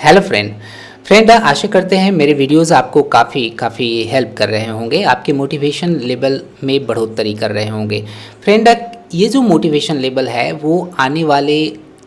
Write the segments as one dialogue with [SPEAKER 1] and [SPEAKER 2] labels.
[SPEAKER 1] Hello friend आशा करते हैं मेरे वीडियोस आपको काफ़ी हेल्प कर रहे होंगे, आपके मोटिवेशन लेवल में बढ़ोतरी कर रहे होंगे। फ्रेंड, ये जो मोटिवेशन लेवल है वो आने वाले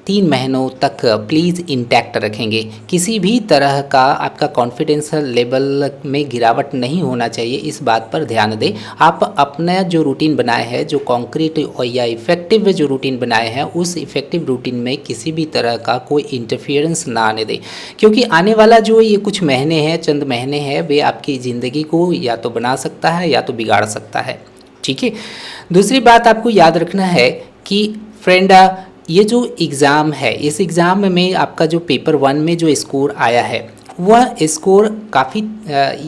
[SPEAKER 1] 3 महीनों तक प्लीज़ इंटैक्ट रखेंगे। किसी भी तरह का आपका कॉन्फिडेंस लेवल में गिरावट नहीं होना चाहिए, इस बात पर ध्यान दें। आप अपना जो रूटीन बनाए हैं, जो कॉन्क्रीट या इफ़ेक्टिव जो रूटीन बनाए हैं, उस इफ़ेक्टिव रूटीन में किसी भी तरह का कोई इंटरफियरेंस ना आने दें, क्योंकि आने वाला जो ये कुछ महीने हैं, चंद महीने हैं, वे आपकी ज़िंदगी को या तो बना सकता है या तो बिगाड़ सकता है। ठीक है। दूसरी बात आपको याद रखना है कि फ्रेंड, ये जो एग्ज़ाम है, इस एग्ज़ाम में आपका जो पेपर 1 में जो स्कोर आया है, वह स्कोर काफ़ी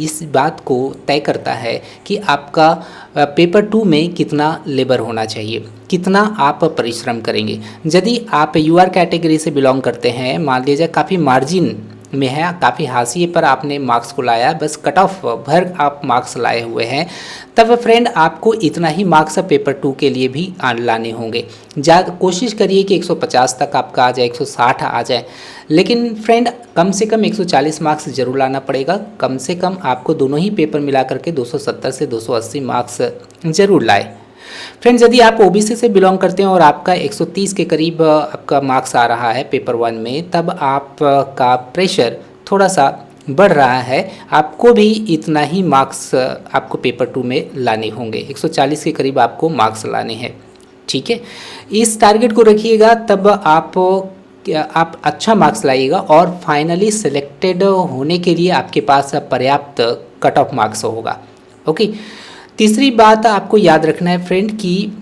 [SPEAKER 1] इस बात को तय करता है कि आपका पेपर 2 में कितना लेबर होना चाहिए, कितना आप परिश्रम करेंगे। यदि आप यूआर कैटेगरी से बिलोंग करते हैं, मान लीजिए काफ़ी मार्जिन में है, काफ़ी हाशिए पर आपने मार्क्स को लाया, बस कट ऑफ भर आप मार्क्स लाए हुए हैं, तब फ्रेंड आपको इतना ही मार्क्स पेपर 2 के लिए भी लाने होंगे। कोशिश करिए कि 150 तक आपका आ जाए, 160 आ जाए, लेकिन फ्रेंड कम से कम 140 मार्क्स जरूर लाना पड़ेगा। कम से कम आपको दोनों ही पेपर मिला करके 270 से 280 मार्क्स जरूर लाए। फ्रेंड्स, यदि आप ओबीसी से बिलोंग करते हैं और आपका 130 के करीब आपका मार्क्स आ रहा है पेपर 1 में, तब आपका प्रेशर थोड़ा सा बढ़ रहा है। आपको भी इतना ही मार्क्स आपको पेपर 2 में लाने होंगे, 140 के करीब आपको मार्क्स लाने हैं। ठीक है, इस टारगेट को रखिएगा, तब आप अच्छा मार्क्स लाइएगा और फाइनली सिलेक्टेड होने के लिए आपके पास पर्याप्त कट ऑफ मार्क्स होगा। ओके। तीसरी बात आपको याद रखना है फ्रेंड कि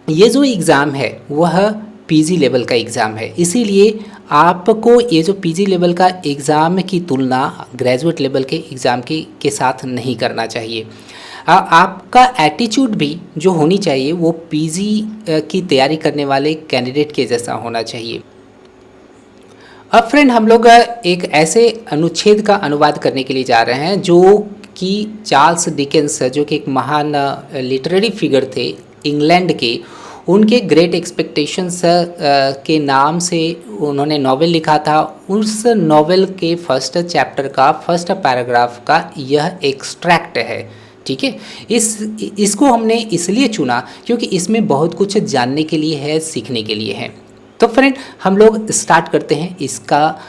[SPEAKER 1] ये जो एग्ज़ाम है वह पीजी लेवल का एग्ज़ाम है, इसीलिए आपको ये जो पीजी लेवल का एग्ज़ाम की तुलना ग्रेजुएट लेवल के एग्ज़ाम के साथ नहीं करना चाहिए। आपका एटीट्यूड भी जो होनी चाहिए वो पीजी की तैयारी करने वाले कैंडिडेट के जैसा होना चाहिए। अब फ्रेंड, हम लोग एक ऐसे अनुच्छेद का अनुवाद करने के लिए जा रहे हैं जो कि चार्ल्स डिकेंस, जो कि एक महान लिटरेरी फिगर थे इंग्लैंड के, उनके ग्रेट एक्सपेक्टेशंस के नाम से उन्होंने नॉवेल लिखा था। उस नॉवेल के फर्स्ट चैप्टर का फर्स्ट पैराग्राफ का यह एक्सट्रैक्ट है। ठीक है, इसको हमने इसलिए चुना क्योंकि इसमें बहुत कुछ जानने के लिए है, सीखने के लिए है। तो फ्रेंड, हम लोग स्टार्ट करते हैं इसका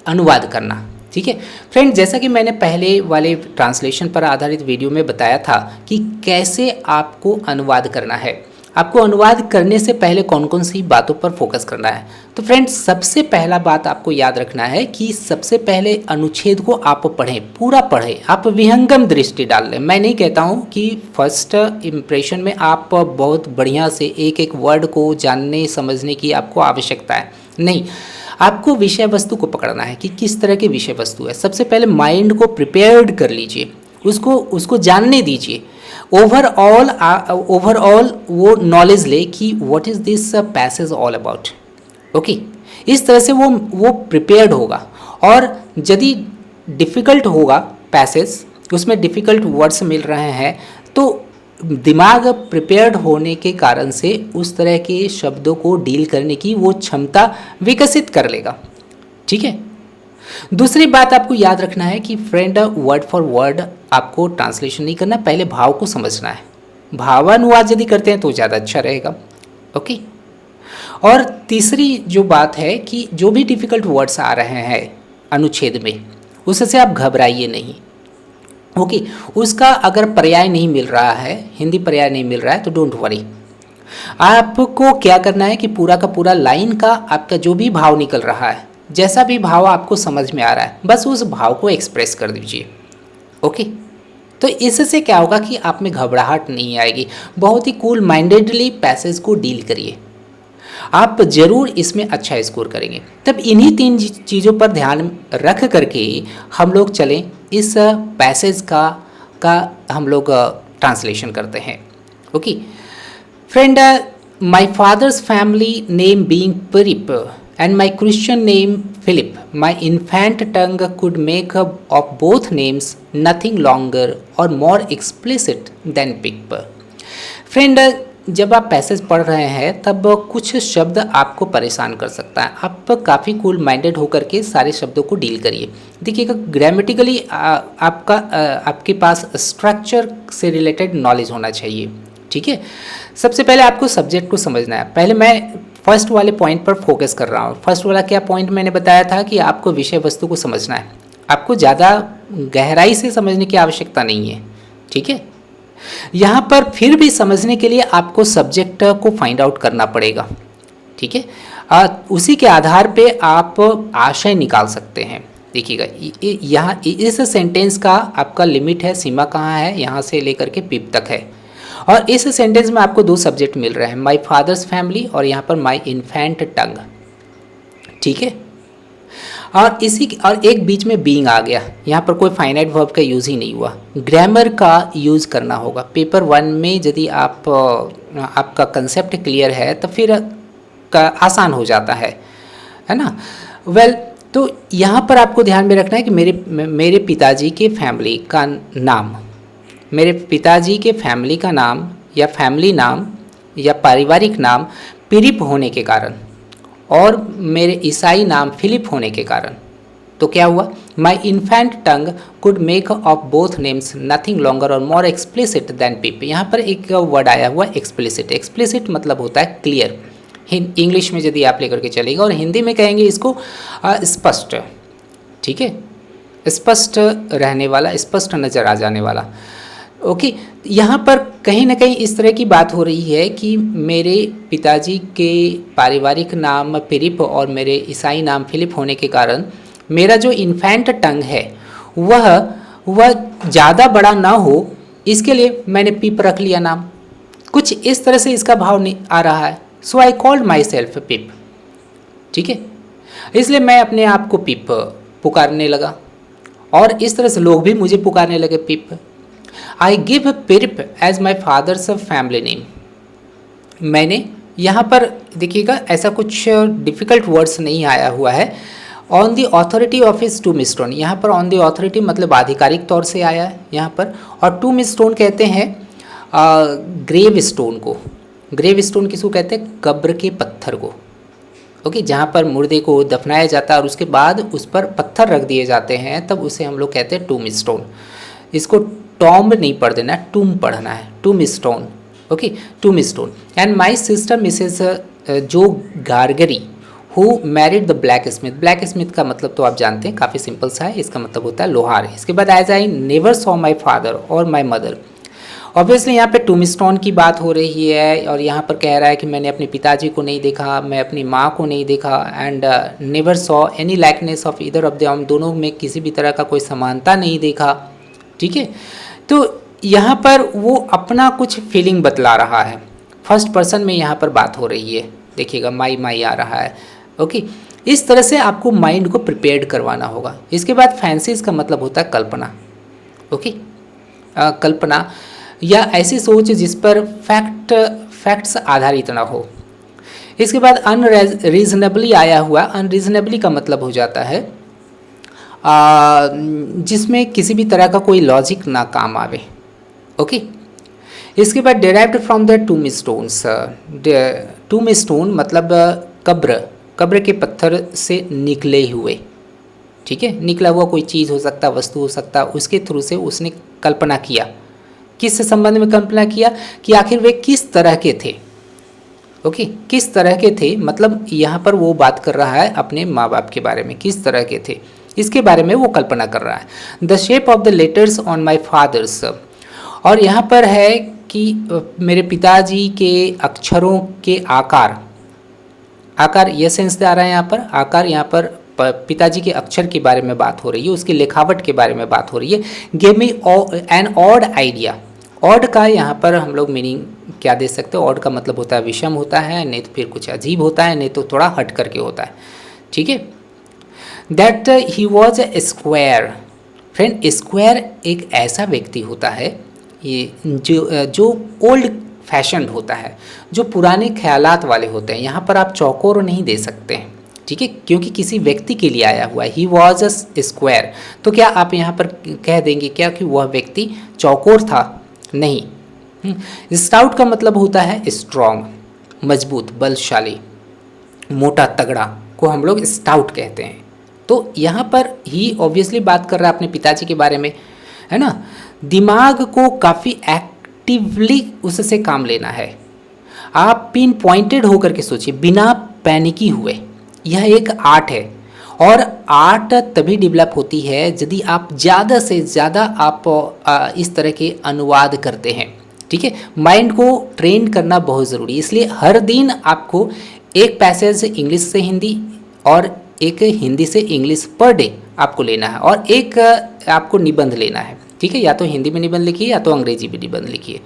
[SPEAKER 1] अनुवाद करना। ठीक है फ्रेंड, जैसा कि मैंने पहले वाले ट्रांसलेशन पर आधारित वीडियो में बताया था कि कैसे आपको अनुवाद करना है, आपको अनुवाद करने से पहले कौन कौन सी बातों पर फोकस करना है। तो फ्रेंड्स, सबसे पहला बात आपको याद रखना है कि सबसे पहले अनुच्छेद को आप पढ़ें, पूरा पढ़ें, आप विहंगम दृष्टि डाल लें। मैं नहीं कहता हूँ कि फर्स्ट इम्प्रेशन में आप बहुत बढ़िया से एक एक वर्ड को जानने समझने की आपको आवश्यकता है, नहीं। आपको विषय वस्तु को पकड़ना है कि किस तरह की विषय वस्तु है। सबसे पहले माइंड को प्रिपेयर्ड कर लीजिए, उसको जानने दीजिए। ओवरऑल वो नॉलेज ले कि what is this passage all about. Okay, इस तरह से वो प्रिपेयर्ड होगा। और यदि डिफ़िकल्ट होगा पैसेज, उसमें डिफ़िकल्ट वर्ड्स मिल रहे हैं, तो दिमाग प्रिपेयर्ड होने के कारण से उस तरह के शब्दों को डील करने की वो क्षमता विकसित कर लेगा। ठीक है। दूसरी बात आपको याद रखना है कि फ्रेंड, वर्ड फॉर वर्ड आपको ट्रांसलेशन नहीं करना, पहले भाव को समझना है। भावानुवाद यदि करते हैं तो ज़्यादा अच्छा रहेगा। ओके। और तीसरी जो बात है कि जो भी डिफ़िकल्ट वर्ड्स आ रहे हैं अनुच्छेद में, उससे आप घबराइए नहीं। ओके, उसका अगर पर्याय नहीं मिल रहा है, हिंदी पर्याय नहीं मिल रहा है, तो डोंट वरी। आपको क्या करना है कि पूरा का पूरा लाइन का आपका जो भी भाव निकल रहा है, जैसा भी भाव आपको समझ में आ रहा है, बस उस भाव को एक्सप्रेस कर दीजिए। ओके, तो इससे क्या होगा कि आप में घबराहट नहीं आएगी। बहुत ही कूल माइंडेडली पैसेज को डील करिए, आप ज़रूर इसमें अच्छा स्कोर करेंगे। तब इन्हीं 3 चीज़ों पर ध्यान रख करके हम लोग चलें, इस पैसेज का हम लोग ट्रांसलेशन करते हैं। Okay friend, my father's family name being Pirrip and my Christian name Philip, my infant tongue could make up of both names nothing longer or more explicit than Pip. Friend, जब आप passage पढ़ रहे हैं तब कुछ शब्द आपको परेशान कर सकता है। आप काफ़ी कूल माइंडेड होकर के सारे शब्दों को डील करिए। देखिएगा ग्रामेटिकली आपके पास स्ट्रक्चर से रिलेटेड नॉलेज होना चाहिए, ठीक है। सबसे पहले आपको सब्जेक्ट को समझना है। पहले मैं फर्स्ट वाले पॉइंट पर फोकस कर रहा हूँ। फर्स्ट वाला क्या पॉइंट मैंने बताया था कि आपको विषय वस्तु को समझना है, आपको ज़्यादा गहराई से समझने की आवश्यकता नहीं है, ठीक है। यहाँ पर फिर भी समझने के लिए आपको सब्जेक्ट को फाइंड आउट करना पड़ेगा, ठीक है। उसी के आधार पे आप आशय निकाल सकते हैं। देखिएगा यहाँ इस सेंटेंस का आपका लिमिट है, सीमा कहाँ है, यहाँ से लेकर के पिप तक है। और इस सेंटेंस में आपको दो सब्जेक्ट मिल रहे हैं, माई फादर्स फैमिली और यहाँ पर माई इन्फेंट टंग, ठीक है। और एक बीच में बीइंग आ गया, यहाँ पर कोई फाइनाइट वर्ब का यूज़ ही नहीं हुआ। ग्रामर का यूज़ करना होगा। पेपर 1 में यदि आपका कंसेप्ट क्लियर है तो फिर आसान हो जाता है ना। तो यहाँ पर आपको ध्यान में रखना है कि मेरे पिताजी के फैमिली का नाम, मेरे पिताजी के फैमिली का नाम या फैमिली नाम या पारिवारिक नाम पिरिप होने के कारण और मेरे ईसाई नाम फिलिप होने के कारण, तो क्या हुआ, my infant tongue could make of both names nothing longer और मोर एक्सप्लिसिट दैन पिप। यहाँ पर एक वर्ड आया हुआ एक्सप्लिसिट। एक्सप्लिसिट मतलब होता है क्लियर, इंग्लिश में यदि आप लेकर के चलेगा, और हिंदी में कहेंगे इसको स्पष्ट, ठीक है, स्पष्ट रहने वाला, स्पष्ट नज़र आ जाने वाला। ओके, यहाँ पर कहीं ना कहीं इस तरह की बात हो रही है कि मेरे पिताजी के पारिवारिक नाम फिलिप और मेरे ईसाई नाम फिलिप होने के कारण मेरा जो इन्फेंट टंग है वह ज़्यादा बड़ा ना हो, इसके लिए मैंने पिप रख लिया नाम। कुछ इस तरह से इसका भाव नहीं आ रहा है। सो आई कॉल्ड माई सेल्फ पिप, ठीक है, इसलिए मैं अपने आप को पिप पुकारने लगा और इस तरह से लोग भी मुझे पुकारने लगे Pip. I give Pip as my father's family name. मैंने यहाँ पर देखिएगा ऐसा कुछ डिफ़िकल्ट वर्ड्स नहीं आया हुआ है। On the authority of his tombstone, यहाँ पर ऑन द ऑथोरिटी मतलब आधिकारिक तौर से आया है यहाँ पर। और टूम स्टोन कहते हैं ग्रेव स्टोन को। ग्रेव स्टोन किसको कहते हैं, कब्र के पत्थर को, ओके, जहाँ पर मुर्दे को दफनाया जाता है और उसके बाद उस पर पत्थर रख दिए जाते हैं, तब उसे हम लोग कहते हैं टूम स्टोन। इसको टॉम्ब नहीं पढ़ देना है, टूम पढ़ना है, tombstone, okay, tombstone. And my sister Mrs Joe Gargery who married the blacksmith. Blacksmith का मतलब तो आप जानते हैं, काफ़ी सिंपल सा है, इसका मतलब होता है लोहार। इसके बाद as I never saw my father और माई मदर। ऑब्वियसली यहाँ पे टूम स्टोन की बात हो रही है और यहाँ पर कह रहा है कि मैंने अपने पिताजी को नहीं देखा, मैं अपनी माँ को नहीं देखा, and never saw any likeness of either of them, दोनों में किसी भी तरह का कोई समानता नहीं देखा, ठीक है। तो यहाँ पर वो अपना कुछ फीलिंग बतला रहा है, फर्स्ट पर्सन में यहाँ पर बात हो रही है। देखिएगा माई आ रहा है, ओके। इस तरह से आपको माइंड को प्रिपेयर्ड करवाना होगा। इसके बाद फैंसीज का मतलब होता है कल्पना, ओके, कल्पना या ऐसी सोच जिस पर फैक्ट्स आधारित ना हो। इसके बाद अनरीजनेबली आया हुआ, अनरीजनेबली का मतलब हो जाता है जिसमें किसी भी तरह का कोई लॉजिक ना काम आवे, ओके। इसके बाद derived from the tombstones. Tombstone मतलब कब्र के पत्थर से निकले हुए, ठीक है, निकला हुआ कोई चीज़ हो सकता, वस्तु हो सकता, उसके थ्रू से उसने कल्पना किया। किस संबंध में कल्पना किया कि आखिर वे किस तरह के थे, ओके, किस तरह के थे, मतलब यहाँ पर वो बात कर रहा है अपने माँ बाप के बारे में, किस तरह के थे, इसके बारे में वो कल्पना कर रहा है। The shape of the letters on my father's, और यहाँ पर है कि मेरे पिताजी के अक्षरों के आकार ये सेंस आ रहा है यहाँ पर, आकार, यहाँ पर पिताजी के अक्षर के बारे में बात हो रही है, उसकी लिखावट के बारे में बात हो रही है। Give me an odd idea. Odd का यहाँ पर हम लोग मीनिंग क्या दे सकते हैं, ऑड का मतलब होता है विषम होता है, नहीं तो फिर कुछ अजीब होता है, नहीं तो थोड़ा हट करके होता है, ठीक है। That he was a square. Friend, square एक ऐसा व्यक्ति होता है ये जो ओल्ड फैशन्ड होता है, जो पुराने ख्यालात वाले होते हैं। यहाँ पर आप चौकोर नहीं दे सकते हैं, ठीक है, क्योंकि किसी व्यक्ति के लिए आया हुआ है। ही वॉज अ स्क्वायर, तो क्या आप यहाँ पर कह देंगे क्या कि वह व्यक्ति चौकोर था? नहीं, स्टाउट का मतलब होता है स्ट्रॉन्ग, मजबूत, बलशाली, मोटा, तगड़ा को हम लोग स्टाउट कहते हैं। तो यहाँ पर ही ऑब्वियसली बात कर रहा है अपने पिताजी के बारे में, है ना। दिमाग को काफ़ी एक्टिवली उससे काम लेना है। आप पिन पॉइंटेड होकर के सोचिए, बिना पैनिकी हुए। यह एक आर्ट है और आर्ट तभी डेवलप होती है यदि आप ज़्यादा से ज़्यादा आप इस तरह के अनुवाद करते हैं। ठीक है, माइंड को ट्रेन करना बहुत ज़रूरी है। इसलिए हर दिन आपको एक पैसेज इंग्लिश से हिंदी और एक हिंदी से इंग्लिश पर डे आपको लेना है, और एक आपको निबंध लेना है। ठीक है, या तो हिंदी में निबंध लिखिए या तो अंग्रेजी में निबंध लिखिए।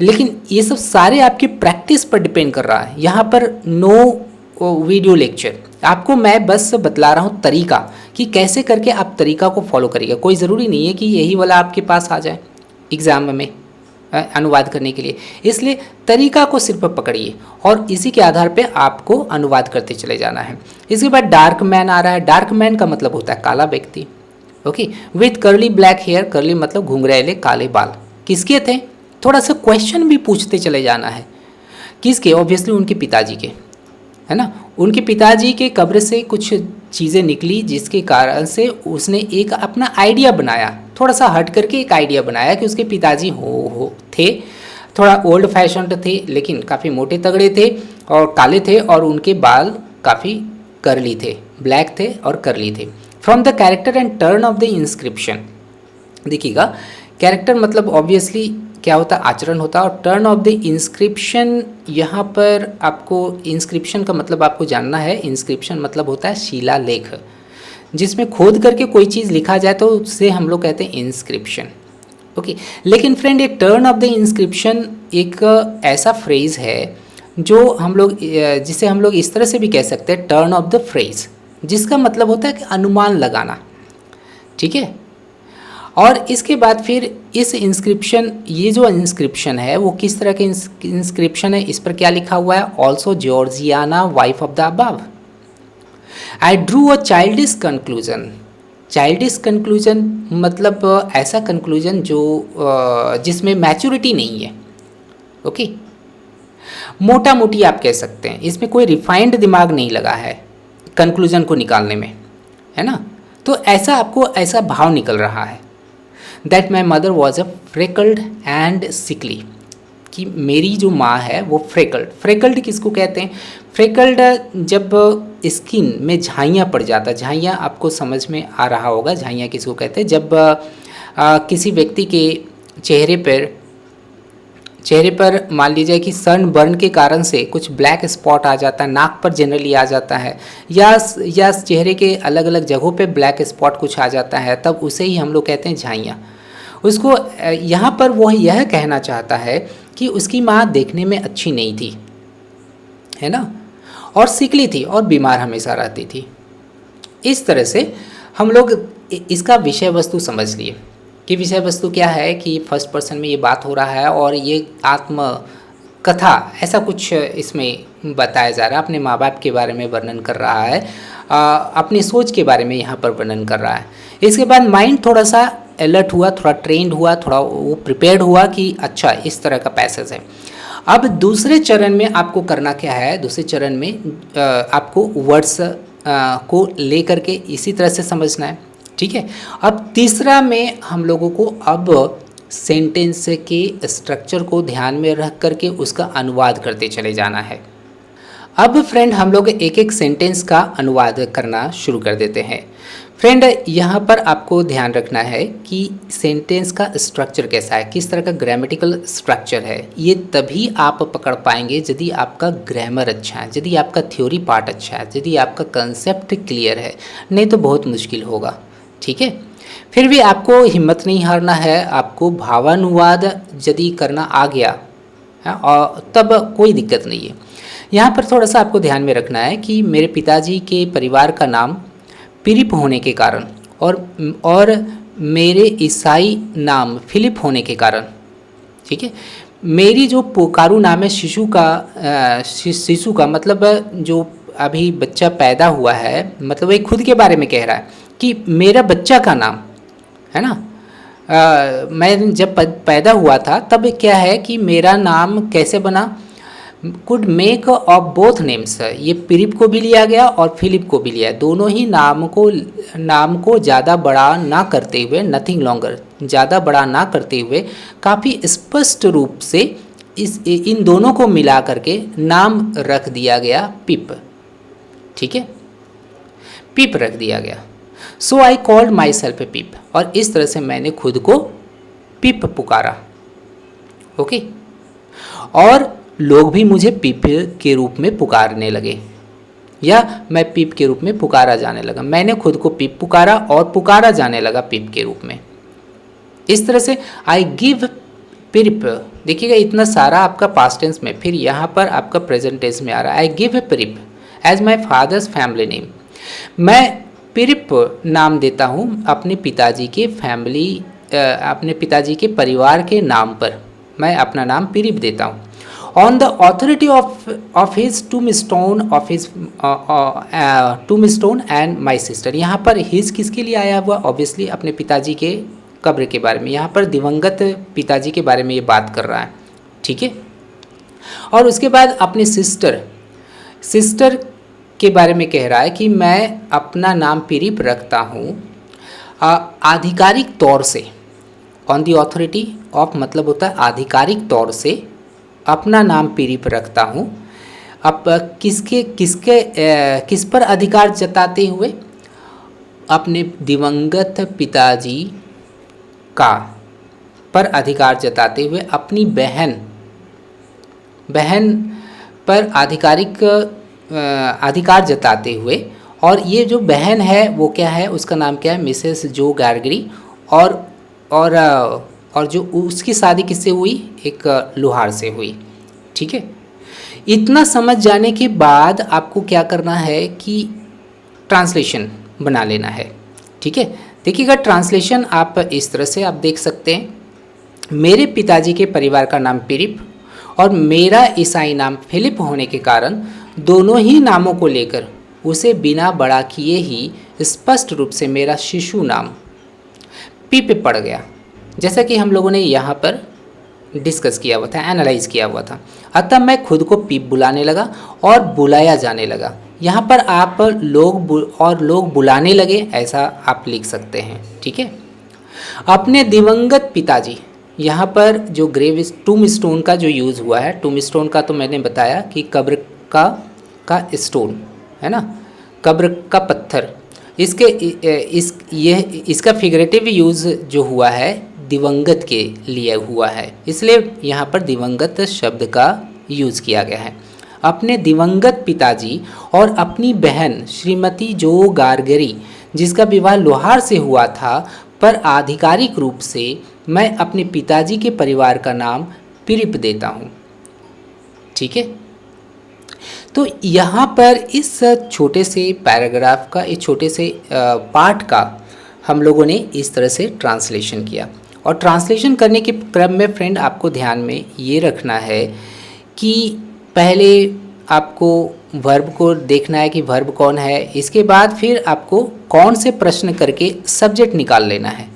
[SPEAKER 1] लेकिन ये सब सारे आपकी प्रैक्टिस पर डिपेंड कर रहा है। यहाँ पर नो वीडियो लेक्चर, आपको मैं बस बतला रहा हूँ तरीका कि कैसे करके आप तरीका को फॉलो करिएगा। कोई ज़रूरी नहीं है कि यही वाला आपके पास आ जाए एग्ज़ाम में अनुवाद करने के लिए। इसलिए तरीका को सिर्फ पकड़िए और इसी के आधार पे आपको अनुवाद करते चले जाना है। इसके बाद डार्क मैन आ रहा है। डार्क मैन का मतलब होता है काला व्यक्ति। Okay, with curly black hair, curly मतलब घुंघरैले काले बाल। किसके थे? थोड़ा सा क्वेश्चन भी पूछते चले जाना है। किसके? ऑब्वियसली उनके पिताजी के, है ना। उनके पिताजी के कब्र से कुछ चीज़ें निकली जिसके कारण से उसने एक अपना आइडिया बनाया, थोड़ा सा हट करके एक आइडिया बनाया कि उसके पिताजी हो थे, थोड़ा ओल्ड फैशन्ड थे लेकिन काफ़ी मोटे तगड़े थे और काले थे, और उनके बाल काफ़ी कर्ली थे, ब्लैक थे और कर्ली थे। From the character and turn off the inscription, देखिएगा कैरेक्टर मतलब ऑब्वियसली क्या होता है? आचरण होता है। और टर्न ऑफ द इंस्क्रिप्शन, यहाँ पर आपको इंस्क्रिप्शन का मतलब आपको जानना है। इंस्क्रिप्शन मतलब होता है शिलालेख, जिसमें खोद करके कोई चीज़ लिखा जाए तो उससे हम लोग कहते हैं इंस्क्रिप्शन। ओके, लेकिन फ्रेंड एक टर्न ऑफ द इंस्क्रिप्शन एक ऐसा फ्रेज़ है जो हम लोग जिसे हम लोग इस तरह से भी कह सकते हैं टर्न ऑफ द फ्रेज़, जिसका मतलब होता है कि अनुमान लगाना। ठीक है, और इसके बाद फिर इस इंस्क्रिप्शन, ये जो इंस्क्रिप्शन है वो किस तरह के इंस्क्रिप्शन है? इस पर क्या लिखा हुआ है? Also Georgiana wife of the above. I drew a childish conclusion. Childish conclusion मतलब ऐसा कंक्लूजन जो जिसमें मैच्योरिटी नहीं है। ओके, मोटा मोटी आप कह सकते हैं, इसमें कोई रिफाइंड दिमाग नहीं लगा है कंक्लूजन को निकालने में, है ना। तो ऐसा आपको ऐसा भाव निकल रहा है that my mother was a freckled and sickly, कि मेरी जो माँ है वो फ्रेकल्ड। फ्रेकल्ड किसको कहते हैं? फ्रेकल्ड जब स्किन में झाइयाँ पड़ जाता है, झाइयाँ आपको समझ में आ रहा होगा, झाइयाँ किसको कहते हैं? जब किसी व्यक्ति के चेहरे पर मान लीजिए कि सन बर्न के कारण से कुछ ब्लैक स्पॉट आ जाता है, नाक पर जनरली आ जाता है, या चेहरे के अलग अलग जगहों पे ब्लैक स्पॉट कुछ आ जाता है, तब उसे ही हम लोग कहते हैं झाइयाँ। उसको यहाँ पर वो यह कहना चाहता है कि उसकी माँ देखने में अच्छी नहीं थी, है ना, और सिकली थी और बीमार हमेशा रहती थी। इस तरह से हम लोग इसका विषय वस्तु समझ लिए कि विषय वस्तु क्या है, कि फर्स्ट पर्सन में ये बात हो रहा है और ये आत्म कथा ऐसा कुछ इसमें बताया जा रहा है, अपने माँ बाप के बारे में वर्णन कर रहा है, अपनी सोच के बारे में यहाँ पर वर्णन कर रहा है। इसके बाद माइंड थोड़ा सा अलर्ट हुआ, थोड़ा ट्रेंड हुआ, थोड़ा वो प्रिपेयर्ड हुआ कि अच्छा इस तरह का पैसेज है। अब दूसरे चरण में आपको करना क्या है? दूसरे चरण में आपको वर्ड्स को ले करके इसी तरह से समझना है। ठीक है, अब तीसरा में हम लोगों को अब सेंटेंस के स्ट्रक्चर को ध्यान में रख करके उसका अनुवाद करते चले जाना है। अब फ्रेंड हम लोग एक एक सेंटेंस का अनुवाद करना शुरू कर देते हैं। फ्रेंड यहाँ पर आपको ध्यान रखना है कि सेंटेंस का स्ट्रक्चर कैसा है, किस तरह का ग्रामेटिकल स्ट्रक्चर है। ये तभी आप पकड़ पाएंगे यदि आपका ग्रामर अच्छा है, यदि आपका थ्योरी पार्ट अच्छा है, यदि आपका कंसेप्ट क्लियर है, नहीं तो बहुत मुश्किल होगा। ठीक है, फिर भी आपको हिम्मत नहीं हारना है। आपको भावानुवाद यदि करना आ गया है और तब कोई दिक्कत नहीं है। यहाँ पर थोड़ा सा आपको ध्यान में रखना है कि मेरे पिताजी के परिवार का नाम पिरिप होने के कारण और मेरे ईसाई नाम फिलिप होने के कारण, ठीक है, मेरी जो पोकारू नाम है शिशु का मतलब जो अभी बच्चा पैदा हुआ है, मतलब वो खुद के बारे में कह रहा है कि मेरा बच्चा का नाम, है ना, मैं जब पैदा हुआ था तब क्या है कि मेरा नाम कैसे बना, could make of both names, ये पिरिप को भी लिया गया और फिलिप को भी लिया, दोनों ही नाम को ज़्यादा बड़ा ना करते हुए, नथिंग लॉन्गर, ज़्यादा बड़ा ना करते हुए काफ़ी स्पष्ट रूप से इन दोनों को मिला करके नाम रख दिया गया पिप। ठीक है, पिप रख दिया गया। सो आई कॉल्ड माई सेल्फ ए पिप, और इस तरह से मैंने खुद को पिप पुकारा। ओके, और लोग भी मुझे पिप के रूप में पुकारने लगे, या मैं पिप के रूप में पुकारा जाने लगा। मैंने खुद को पिप पुकारा और पुकारा जाने लगा पिप के रूप में। इस तरह से आई गिव पिप, देखिएगा इतना सारा आपका पास्ट टेंस में, फिर यहाँ पर आपका प्रेजेंट टेंस में आ रहा है। I give Pip as my father's family name, मैं पिरिप नाम देता हूँ अपने पिताजी के फैमिली, अपने पिताजी के परिवार के नाम पर मैं अपना नाम पिरिप देता हूँ। On the authority of his tombstone and my sister, यहाँ पर हिज किसके लिए आया हुआ, ऑब्वियसली अपने पिताजी के कब्र के बारे में, यहाँ पर दिवंगत पिताजी के बारे में ये बात कर रहा है। ठीक है, और उसके बाद अपने सिस्टर के बारे में कह रहा है कि मैं अपना नाम पिरिप रखता हूँ आधिकारिक तौर से। ऑन दी ऑथोरिटी ऑफ मतलब होता है आधिकारिक तौर से अपना नाम पिरिप रखता हूँ। अब किस पर अधिकार जताते हुए, अपने दिवंगत पिताजी का पर अधिकार जताते हुए, अपनी बहन पर अधिकार जताते हुए। और ये जो बहन है वो क्या है, उसका नाम क्या है, मिसेस जो गार्गरी, और जो उसकी शादी किससे हुई, एक लोहार से हुई। ठीक है, इतना समझ जाने के बाद आपको क्या करना है कि ट्रांसलेशन बना लेना है। ठीक है, देखिएगा ट्रांसलेशन आप इस तरह से आप देख सकते हैं, मेरे पिताजी के परिवार का नाम पिरिप और मेरा ईसाई नाम फिलिप होने के कारण दोनों ही नामों को लेकर उसे बिना बड़ा किए ही स्पष्ट रूप से मेरा शिशु नाम पिप पड़ गया, जैसा कि हम लोगों ने यहाँ पर डिस्कस किया हुआ था, एनालाइज किया हुआ था। अतः मैं खुद को पिप बुलाने लगा और बुलाया जाने लगा। यहाँ पर आप लोग बुलाने लगे, ऐसा आप लिख सकते हैं। ठीक है, अपने दिवंगत पिताजी, यहाँ पर जो टूम स्टोन का जो यूज़ हुआ है, टूम स्टोन का तो मैंने बताया कि कब्र का स्टोन है ना, कब्र का पत्थर, इसका फिगरेटिव यूज़ जो हुआ है दिवंगत के लिए हुआ है, इसलिए यहाँ पर दिवंगत शब्द का यूज़ किया गया है। अपने दिवंगत पिताजी और अपनी बहन श्रीमती जो गार्गरी, जिसका विवाह लोहार से हुआ था, पर आधिकारिक रूप से मैं अपने पिताजी के परिवार का नाम पिरिप देता हूँ। ठीक है, तो यहाँ पर इस छोटे से पैराग्राफ का, इस छोटे से पार्ट का हम लोगों ने इस तरह से ट्रांसलेशन किया। और ट्रांसलेशन करने के क्रम में फ्रेंड आपको ध्यान में ये रखना है कि पहले आपको वर्ब को देखना है कि वर्ब कौन है, इसके बाद फिर आपको कौन से प्रश्न करके सब्जेक्ट निकाल लेना है,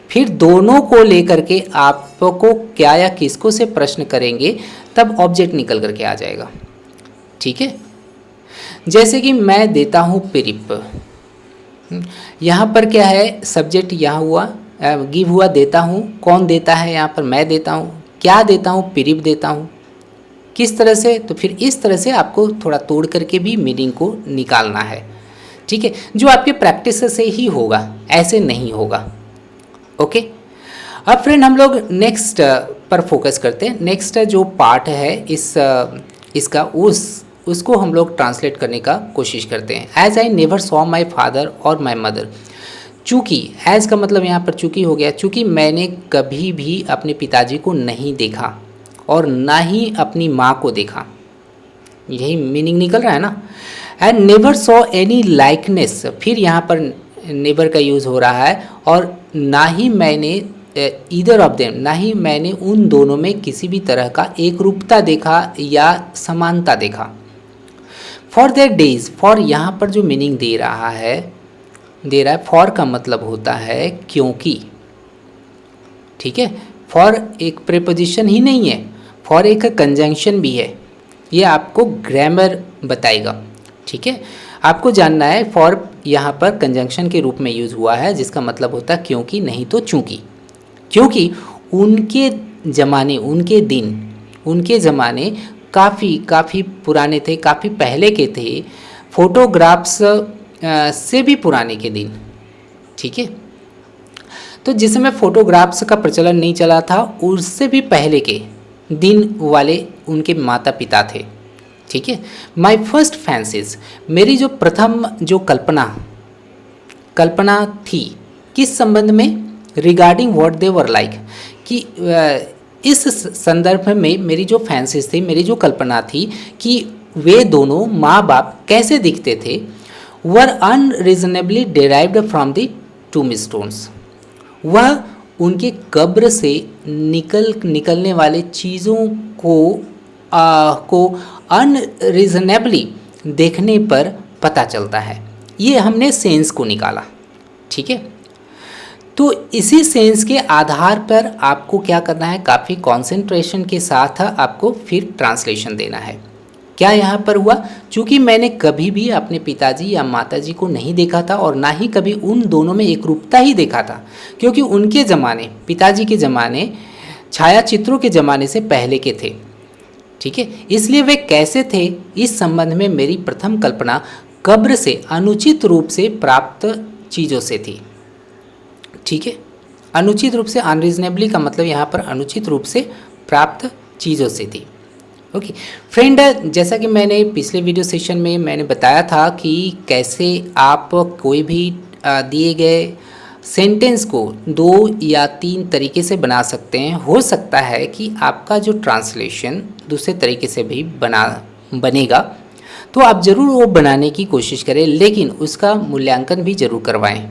[SPEAKER 1] फिर दोनों को लेकर के आपको क्या या किसको से प्रश्न करेंगे तब ऑब्जेक्ट निकल करके आ जाएगा। ठीक है, जैसे कि मैं देता हूँ पिरिप, यहाँ पर क्या है, सब्जेक्ट यहाँ हुआ, गिव हुआ, देता हूँ, कौन देता है, यहाँ पर मैं देता हूँ, क्या देता हूँ, पिरिप देता हूँ, किस तरह से, तो फिर इस तरह से आपको थोड़ा तोड़ करके भी मीनिंग को निकालना है। ठीक है, जो आपके प्रैक्टिस से ही होगा, ऐसे नहीं होगा। ओके, अब फ्रेंड हम लोग नेक्स्ट पर फोकस करते हैं। नेक्स्ट जो पार्ट है इसका उसको हम लोग ट्रांसलेट करने का कोशिश करते हैं। As I never saw my father और माई मदर, चूँकि एज का मतलब यहाँ पर चूँकि हो गया, चूँकि मैंने कभी भी अपने पिताजी को नहीं देखा और ना ही अपनी माँ को देखा, यही मीनिंग निकल रहा है ना। And never saw any likeness, फिर यहाँ पर नेवर का यूज़ हो रहा है, और ना ही मैंने ईदर ऑफ देम, ना ही मैंने उन दोनों में किसी भी तरह का एक रूपता देखा या समानता देखा। फॉर देयर डेज, फॉर यहाँ पर जो मीनिंग दे रहा है, फॉर का मतलब होता है क्योंकि, ठीक है। फॉर एक प्रीपोजिशन ही नहीं है, फॉर एक कंजंक्शन भी है, ये आपको ग्रामर बताएगा, ठीक है। आपको जानना है फॉर यहाँ पर कंजंक्शन के रूप में यूज़ हुआ है, जिसका मतलब होता है क्योंकि, नहीं तो चूँकि। क्योंकि उनके ज़माने, उनके दिन, उनके ज़माने काफ़ी पुराने थे, काफ़ी पहले के थे, फोटोग्राफ्स से भी पुराने के दिन, ठीक है। तो जिस समय फोटोग्राफ्स का प्रचलन नहीं चला था, उससे भी पहले के दिन वाले उनके माता पिता थे, ठीक है। माई फर्स्ट फैंसीज, मेरी जो प्रथम जो कल्पना थी, किस संबंध में, regarding what they were like, कि इस संदर्भ में मेरी जो फैंसीज थी, मेरी जो कल्पना थी कि वे दोनों माँ बाप कैसे दिखते थे, वर अनरीजनेबली डिराइव्ड फ्रॉम द टूमस्टोन्स, वह उनके कब्र से निकलने वाले चीज़ों को अनरीजनेबली देखने पर पता चलता है। ये हमने सेंस को निकाला, ठीक है। तो इसी सेंस के आधार पर आपको क्या करना है, काफ़ी कंसंट्रेशन के साथ आपको फिर ट्रांसलेशन देना है। क्या यहाँ पर हुआ, चूँकि मैंने कभी भी अपने पिताजी या माताजी को नहीं देखा था और ना ही कभी उन दोनों में एक रूपता ही देखा था, क्योंकि उनके ज़माने, पिताजी के ज़माने छायाचित्रों के ज़माने से पहले के थे, ठीक है। इसलिए वे कैसे थे, इस संबंध में मेरी प्रथम कल्पना कब्र से अनुचित रूप से प्राप्त चीज़ों से थी, ठीक है। अनुचित रूप से, अनरीजनेबली का मतलब यहाँ पर अनुचित रूप से प्राप्त चीज़ों से थी, ओके फ्रेंड। जैसा कि मैंने पिछले वीडियो सेशन में मैंने बताया था कि कैसे आप कोई भी दिए गए सेंटेंस को 2 या 3 तरीके से बना सकते हैं। हो सकता है कि आपका जो ट्रांसलेशन दूसरे तरीके से भी बनेगा, तो आप ज़रूर वो बनाने की कोशिश करें, लेकिन उसका मूल्यांकन भी ज़रूर करवाएं,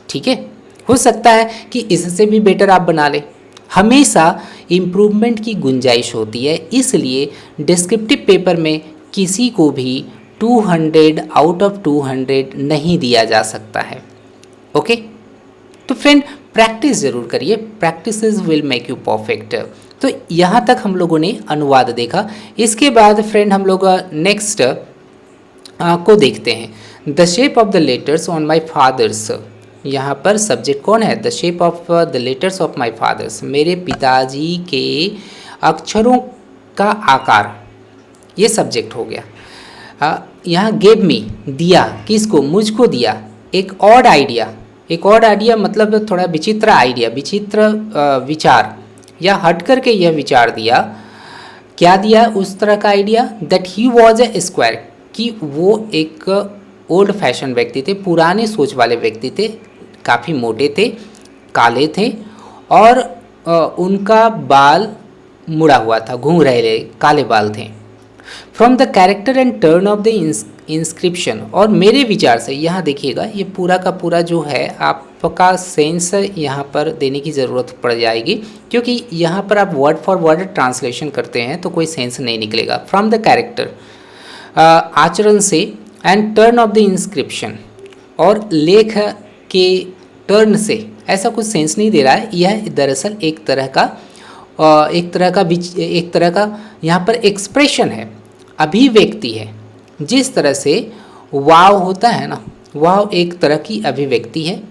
[SPEAKER 1] ठीक है। हो सकता है कि इससे भी बेटर आप बना लें। हमेशा इम्प्रूवमेंट की गुंजाइश होती है, इसलिए डिस्क्रिप्टिव पेपर में किसी को भी 200 आउट ऑफ 200 नहीं दिया जा सकता है, ओके। तो फ्रेंड प्रैक्टिस ज़रूर करिए, practice will make you perfect. तो यहाँ तक हम लोगों ने अनुवाद देखा। इसके बाद फ्रेंड हम लोग नेक्स्ट को देखते हैं, the shape of the letters on my father's. यहाँ पर सब्जेक्ट कौन है, the shape of the letters of my father's, मेरे पिताजी के अक्षरों का आकार, ये सब्जेक्ट हो गया। यहाँ गेव मी, दिया, किसको, मुझको दिया, एक ऑड आइडिया, एक ऑड आइडिया मतलब थोड़ा विचित्र आइडिया, विचित्र विचार, या हट करके यह विचार दिया। क्या दिया उस तरह का idea, that he was a square, कि वो एक ओल्ड फैशन व्यक्ति थे, पुराने सोच वाले व्यक्ति थे, काफ़ी मोटे थे, काले थे, और उनका बाल मुड़ा हुआ था, घूम रहे काले बाल थे। From the character and turn off the inscription, और मेरे विचार से, यहाँ देखिएगा ये पूरा का पूरा जो है आपका सेंस यहाँ पर देने की ज़रूरत पड़ जाएगी, क्योंकि यहाँ पर आप वर्ड फॉर वर्ड ट्रांसलेशन करते हैं तो कोई सेंस नहीं निकलेगा। फ्रॉम द कैरेक्टर, आचरण से, and turn off the inscription, और लेख के टर्न से, ऐसा कुछ सेंस नहीं दे रहा है। यह दरअसल एक तरह का यहाँ पर एक्सप्रेशन है, अभिव्यक्ति है। जिस तरह से वाव होता है ना, वाव एक तरह की अभिव्यक्ति है,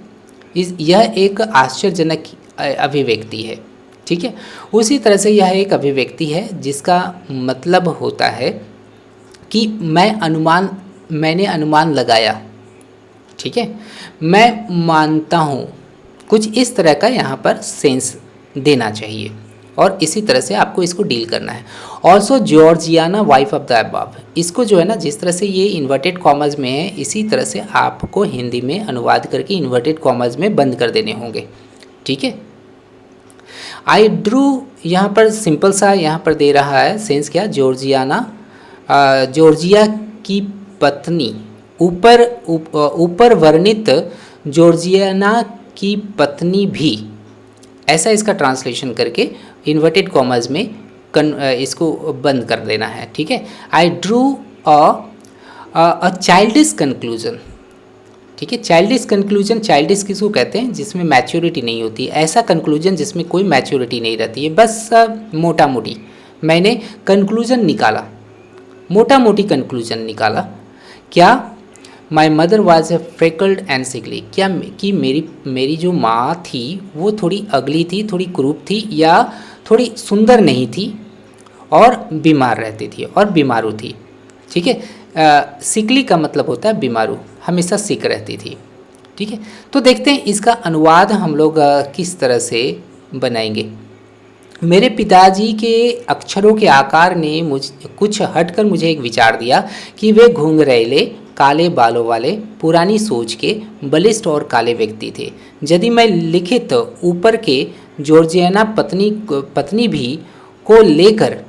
[SPEAKER 1] यह एक आश्चर्यजनक अभिव्यक्ति है, ठीक है। उसी तरह से यह एक अभिव्यक्ति है जिसका मतलब होता है कि मैंने अनुमान लगाया, ठीक है, मैं मानता हूँ, कुछ इस तरह का यहाँ पर सेंस देना चाहिए, और इसी तरह से आपको इसको डील करना है। Also Georgiana wife of the above, इसको जो है ना, जिस तरह से ये इन्वर्टेड कॉमर्स में है, इसी तरह से आपको हिंदी में अनुवाद करके इन्वर्टेड कॉमर्स में बंद कर देने होंगे, ठीक है। आई ड्रू, यहाँ पर सिंपल सा यहाँ पर दे रहा है सेंस क्या, जॉर्जिया की पत्नी, ऊपर वर्णित जॉर्जियाना की पत्नी भी, ऐसा इसका ट्रांसलेशन करके इन्वर्टेड कॉमर्स में इसको बंद कर देना है, ठीक है। I drew a childish conclusion, ठीक है। चाइल्डिश कंक्लूजन, चाइल्डिश किसको कहते हैं? जिसमें मैच्योरिटी नहीं होती, ऐसा कंक्लूजन जिसमें कोई मैच्योरिटी नहीं रहती है, बस मोटा मोटी मैंने कंक्लूजन निकाला, मोटा मोटी कंक्लूजन निकाला। क्या? My mother was a freckled and sickly, क्या कि मेरी जो माँ थी वो थोड़ी अगली थी, थोड़ी कुरूप थी, या थोड़ी सुंदर नहीं थी और बीमार रहती थी और बीमारू थी। ठीक है। सिकली का मतलब होता है बीमारू, हमेशा सिक रहती थी। ठीक है। तो देखते हैं इसका अनुवाद हम लोग किस तरह से बनाएंगे। मेरे पिताजी के अक्षरों के आकार ने कुछ हटकर मुझे एक विचार दिया कि वे घुंघरैले, काले बालों वाले, पुरानी सोच के, बलिष्ठ और काले व्यक्ति थे। यदि मैं लिखित ऊपर के जॉर्जियाना पत्नी भी को लेकर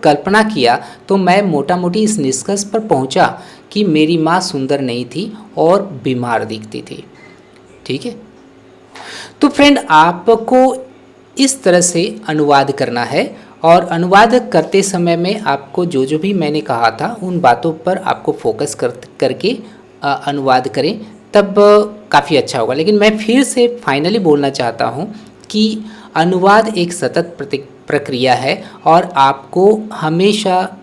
[SPEAKER 1] कल्पना किया तो मैं मोटा मोटी इस निष्कर्ष पर पहुंचा कि मेरी माँ सुंदर नहीं थी और बीमार दिखती थी। ठीक है। तो फ्रेंड, आपको इस तरह से अनुवाद करना है और अनुवाद करते समय में आपको जो भी मैंने कहा था उन बातों पर आपको फोकस करके अनुवाद करें, तब काफ़ी अच्छा होगा। लेकिन मैं फिर से फाइनली बोलना चाहता हूँ कि अनुवाद एक सतत प्रक्रिया है और आपको हमेशा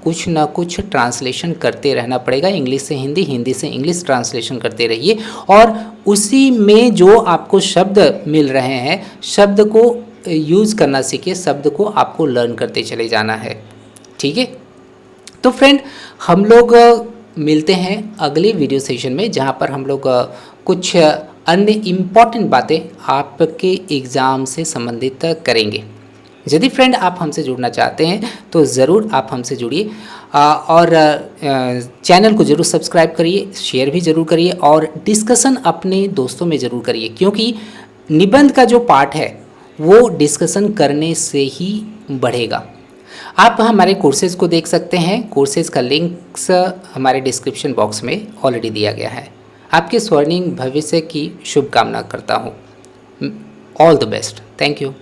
[SPEAKER 1] कुछ ना कुछ ट्रांसलेशन करते रहना पड़ेगा। इंग्लिश से हिंदी, हिंदी से इंग्लिश ट्रांसलेशन करते रहिए और उसी में जो आपको शब्द मिल रहे हैं, शब्द को यूज़ करना सीखिए, शब्द को आपको लर्न करते चले जाना है। ठीक है। तो फ्रेंड, हम लोग मिलते हैं अगले वीडियो सेशन में, जहाँ पर हम लोग कुछ अन्य इम्पॉर्टेंट बातें आपके एग्ज़ाम से संबंधित करेंगे। यदि फ्रेंड आप हमसे जुड़ना चाहते हैं तो ज़रूर आप हमसे जुड़िए और चैनल को ज़रूर सब्सक्राइब करिए, शेयर भी ज़रूर करिए और डिस्कशन अपने दोस्तों में ज़रूर करिए, क्योंकि निबंध का जो पार्ट है वो डिस्कशन करने से ही बढ़ेगा। आप हमारे कोर्सेज़ को देख सकते हैं। कोर्सेज़ का लिंक्स हमारे डिस्क्रिप्शन बॉक्स में ऑलरेडी दिया गया है। आपके स्वर्णिम भविष्य की शुभकामना करता हूँ। All the best. Thank you.